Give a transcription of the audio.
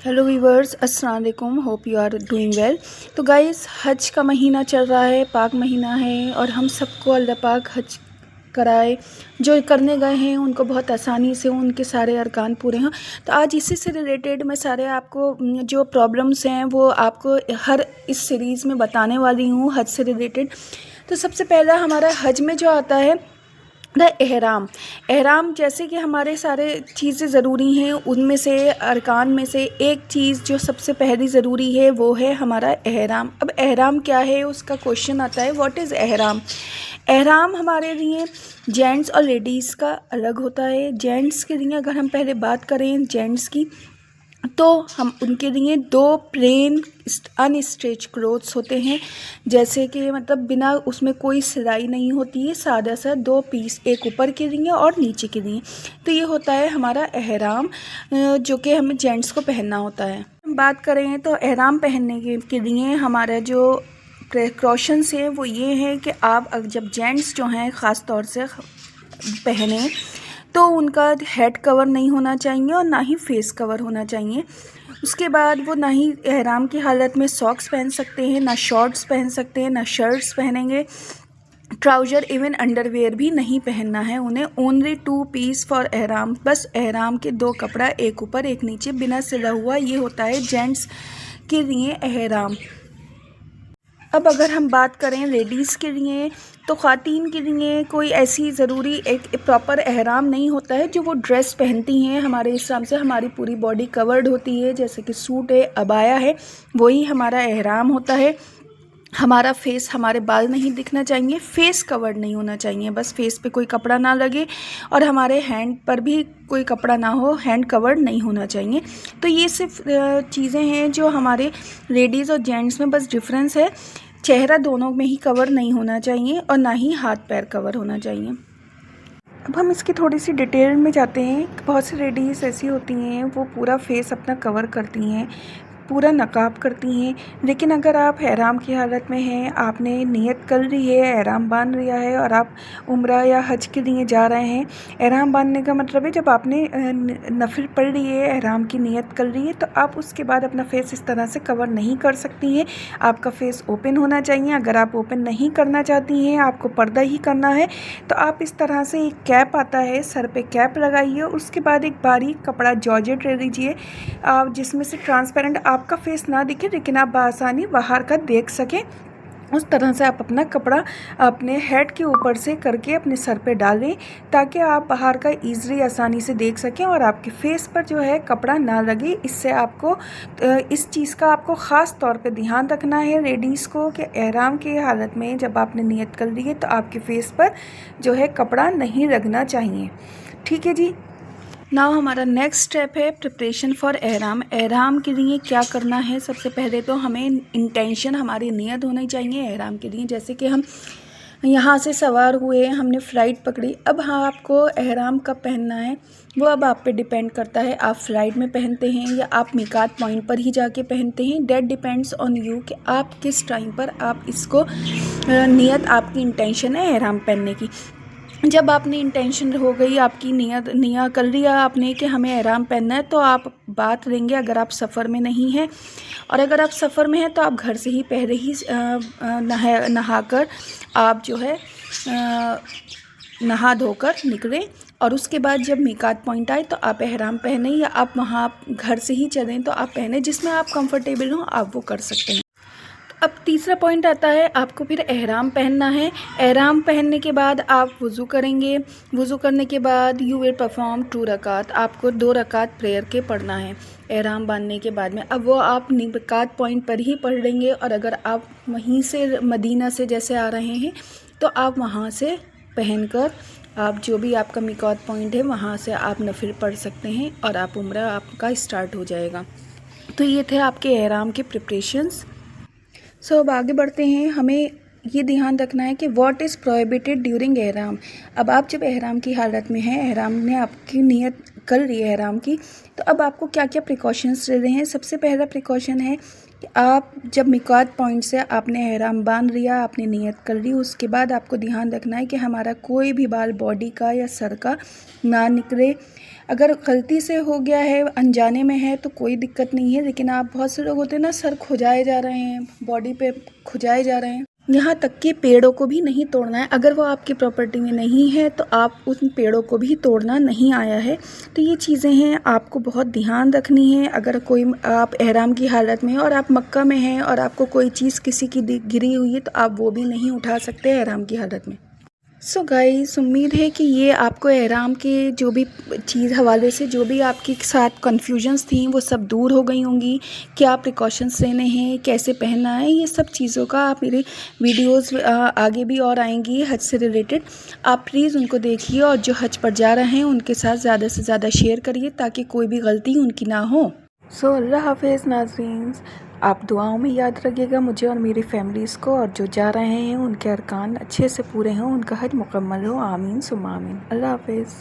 Hello viewers, अस्सलाम वालेकुम। Hope you are doing well. तो गाइस, हज का महीना चल रहा है, पाक महीना है, और हम सबको अल्लाह पाक हज कराए। जो करने गए हैं उनको बहुत आसानी से उनके सारे अरकान पूरे हों। तो आज इसी से रिलेटेड मैं सारे आपको जो प्रॉब्लम्स हैं वो आपको हर इस सीरीज़ में बताने वाली हूँ हज से रिलेटेड। तो सबसे पहला हमारा हज में जो आता है द एहराम। जैसे कि हमारे सारे चीज़ें ज़रूरी हैं, उनमें से अरकान में से एक चीज़ जो सबसे पहली ज़रूरी है वो है हमारा एहराम। अब एहराम क्या है, उसका क्वेश्चन आता है, व्हाट इज़ एहराम। एहराम हमारे लिए जेंट्स और लेडीज़ का अलग होता है। जेंट्स के लिए अगर हम पहले बात करें जेंट्स की, तो हम उनके लिए दो प्लेन अनस्टिच क्लोथ्स होते हैं, जैसे कि मतलब बिना उसमें कोई सिलाई नहीं होती है, सादा सा दो पीस, एक ऊपर के लिए और नीचे के लिए। तो ये होता है हमारा एहराम, जो कि हमें जेंट्स को पहनना होता है। हम बात करें तो एहराम पहनने के लिए हमारा जो प्रिकॉशंस है वो ये है कि आप जब जेंट्स जो हैं ख़ास तौर से पहने तो उनका हेड कवर नहीं होना चाहिए और ना ही फेस कवर होना चाहिए। उसके बाद वो ना ही एहराम की हालत में सॉक्स पहन सकते हैं, ना शॉर्ट्स पहन सकते हैं, ना शर्ट्स पहनेंगे, ट्राउज़र इवन अंडरवेयर भी नहीं पहनना है उन्हें। ओनली 2 पीस फॉर एहराम, बस एहराम के 2 कपड़ा, एक ऊपर एक नीचे, बिना सिला हुआ। ये होता है जेंट्स के लिए एहराम। अब अगर हम बात करें लेडीज़ के लिए, तो ख़वातीन के लिए कोई ऐसी ज़रूरी एक प्रॉपर एहराम नहीं होता है। जो वो ड्रेस पहनती हैं हमारे इस्लाम से हमारी पूरी बॉडी कवर्ड होती है, जैसे कि सूट है, अबाया है, वही हमारा एहराम होता है। हमारा फेस, हमारे बाल नहीं दिखना चाहिए, फेस कवर्ड नहीं होना चाहिए, बस फेस पे कोई कपड़ा ना लगे, और हमारे हैंड पर भी कोई कपड़ा ना हो, हैंड कवर्ड नहीं होना चाहिए। तो ये सिर्फ चीज़ें हैं जो हमारे लेडीज़ और जेंट्स में बस डिफरेंस है। चेहरा दोनों में ही कवर नहीं होना चाहिए और ना ही हाथ पैर कवर होना चाहिए। अब हम इसकी थोड़ी सी डिटेल में जाते हैं। बहुत सी लेडीज़ ऐसी होती हैं वो पूरा फेस अपना कवर करती हैं, पूरा नकाब करती हैं, लेकिन अगर आप एहराम की हालत में हैं, आपने नियत कर ली है, एहराम बांध लिया है और आप उम्रा या हज के लिए जा रहे हैं। एहराम बांधने का मतलब है जब आपने नफिल पढ़ ली है, एहराम की नियत कर ली है, तो आप उसके बाद अपना फेस इस तरह से कवर नहीं कर सकती हैं। आपका फेस ओपन होना चाहिए। अगर आप ओपन नहीं करना चाहती हैं, आपको पर्दा ही करना है, तो आप इस तरह से एक कैप आता है, सर पे कैप लगाइए। उसके बाद एक बारीक कपड़ा जॉर्जेट ले लीजिए, जिसमें से ट्रांसपेरेंट आपका फेस ना दिखे लेकिन आप बआसानी बाहर का देख सकें। उस तरह से आप अपना कपड़ा अपने हेड के ऊपर से करके अपने सर पे डालें, ताकि आप बाहर का ईज़िली आसानी से देख सकें और आपके फेस पर जो है कपड़ा ना लगे। इससे आपको इस चीज़ का आपको ख़ास तौर पे ध्यान रखना है लेडीज़ को कि एहराम की हालत में जब आपने नियत कर ली है तो आपके फेस पर जो है कपड़ा नहीं लगना चाहिए। ठीक है जी। नाउ हमारा नेक्स्ट स्टेप है प्रिपरेशन फॉर एहराम। एहराम के लिए क्या करना है, सबसे पहले तो हमें इंटेंशन, हमारी नियत होनी चाहिए एहराम के लिए। जैसे कि हम यहाँ से सवार हुए, हमने फ़्लाइट पकड़ी, अब हाँ आपको एहराम कब पहनना है वो अब आप पे डिपेंड करता है। आप फ़्लाइट में पहनते हैं या आप मिकात पॉइंट पर ही जाके पहनते हैं, डेट डिपेंड्स ऑन यू कि आप किस टाइम पर आप इसको नियत, आपकी इंटेंशन है एहराम पहनने की। जब आपने इंटेंशन हो गई, आपकी नियत कर लिया आपने कि हमें एहराम पहनना है, तो आप बात लेंगे अगर आप सफ़र में नहीं हैं। और अगर आप सफ़र में हैं तो आप घर से ही पहले ही नहाकर आप जो है नहा धोकर निकलें, और उसके बाद जब मीकात पॉइंट आए तो आप एहराम पहने, या आप वहाँ घर से ही चलें तो आप पहने, जिसमें आप कंफर्टेबल हो आप वो कर सकते हैं। अब तीसरा पॉइंट आता है, आपको फिर एहराम पहनना है। एहराम पहनने के बाद आप वज़ू करेंगे। वज़ू करने के बाद यू विल परफॉर्म 2 रकात, आपको 2 रकात प्रेयर के पढ़ना है एहराम बांधने के बाद में। अब वो आप मिकात पॉइंट पर ही पढ़ लेंगे, और अगर आप वहीं से मदीना से जैसे आ रहे हैं तो आप वहाँ से पहनकर आप जो भी आपका मिकात पॉइंट है वहाँ से आप नफिल पढ़ सकते हैं और आप उम्रा आपका स्टार्ट हो जाएगा। तो ये थे आपके एहराम के प्रिपरेशंस। सो अब आगे बढ़ते हैं। हमें ये ध्यान रखना है कि व्हाट इज़ प्रोहिबिटेड ड्यूरिंग एहराम। अब आप जब एहराम की हालत में हैं, एहराम ने आपकी नियत कर ली है एहराम की, तो अब आपको क्या क्या प्रिकॉशंस ले रहे हैं। सबसे पहला प्रिकॉशन है कि आप जब मिकात पॉइंट से आपने एहराम बांध लिया, आपने नियत कर ली, उसके बाद आपको ध्यान रखना है कि हमारा कोई भी बाल बॉडी का या सर का ना निकले। अगर गलती से हो गया है, अनजाने में है तो कोई दिक्कत नहीं है, लेकिन आप बहुत से लोग होते हैं ना, सर खुजाए जा रहे हैं, बॉडी पे खुजाए जा रहे हैं। यहाँ तक कि पेड़ों को भी नहीं तोड़ना है। अगर वो आपकी प्रॉपर्टी में नहीं है तो आप उन पेड़ों को भी तोड़ना नहीं आया है। तो ये चीज़ें हैं, आपको बहुत ध्यान रखनी है। अगर कोई आप एहराम की हालत में और आप मक्का में हैं और आपको कोई चीज़ किसी की गिरी हुई है तो आप वो भी नहीं उठा सकते एहराम की हालत में। सो गाइस, उम्मीद है कि ये आपको एहराम के जो भी चीज़ हवाले से जो भी आपके साथ कन्फ्यूजन्स थी वो सब दूर हो गई होंगी। क्या प्रिकॉशंस लेने हैं, कैसे पहनना है, ये सब चीज़ों का आप मेरे वीडियोस आगे भी और आएंगी हज से रिलेटेड। आप प्लीज़ उनको देखिए और जो हज पर जा रहे हैं उनके साथ ज़्यादा से ज़्यादा शेयर करिए ताकि कोई भी गलती उनकी ना हो। सो अल्लाह हाफिज़ नाज़रीन, आप दुआओं में याद रखिएगा मुझे और मेरी फैमिलीज़ को, और जो जा रहे हैं उनके अरकान अच्छे से पूरे हों, उनका हज मुकम्मल हो। आमीन सुम्मा आमीन। अल्लाह हाफिज़।